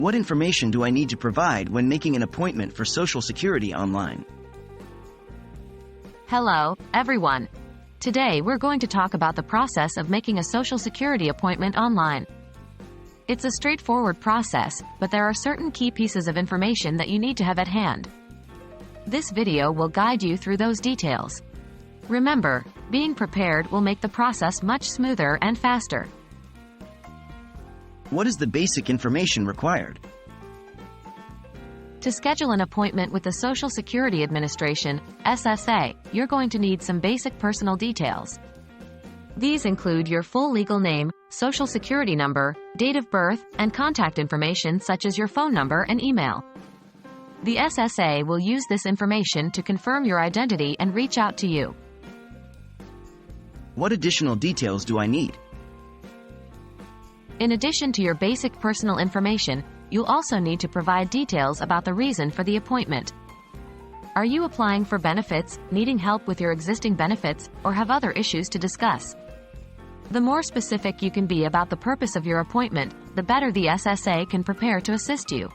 What information do I need to provide when making an appointment for Social Security online? Hello, everyone. Today we're going to talk about the process of making a Social Security appointment online. It's a straightforward process, but there are certain key pieces of information that you need to have at hand. This video will guide you through those details. Remember, being prepared will make the process much smoother and faster. What is the basic information required? To schedule an appointment with the Social Security Administration, SSA, you're going to need some basic personal details. These include your full legal name, Social Security number, date of birth, and contact information such as your phone number and email. The SSA will use this information to confirm your identity and reach out to you. What additional details do I need? In addition to your basic personal information, you'll also need to provide details about the reason for the appointment. Are you applying for benefits, needing help with your existing benefits, or have other issues to discuss? The more specific you can be about the purpose of your appointment, the better the SSA can prepare to assist you.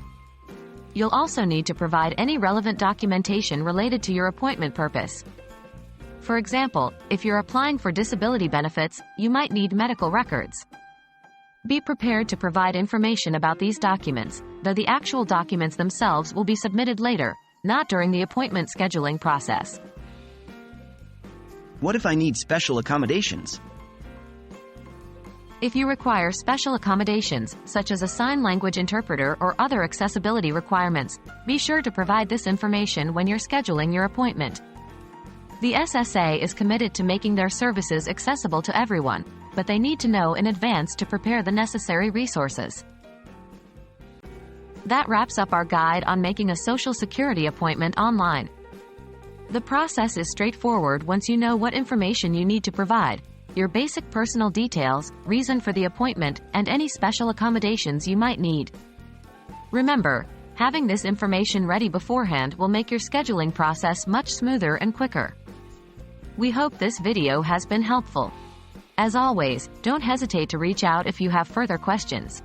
You'll also need to provide any relevant documentation related to your appointment purpose. For example, if you're applying for disability benefits, you might need medical records. Be prepared to provide information about these documents, though the actual documents themselves will be submitted later, not during the appointment scheduling process. What if I need special accommodations? If you require special accommodations, such as a sign language interpreter or other accessibility requirements, be sure to provide this information when you're scheduling your appointment. The SSA is committed to making their services accessible to everyone, but they need to know in advance to prepare the necessary resources. That wraps up our guide on making a Social Security appointment online. The process is straightforward once you know what information you need to provide, your basic personal details, reason for the appointment, and any special accommodations you might need. Remember, having this information ready beforehand will make your scheduling process much smoother and quicker. We hope this video has been helpful. As always, don't hesitate to reach out if you have further questions.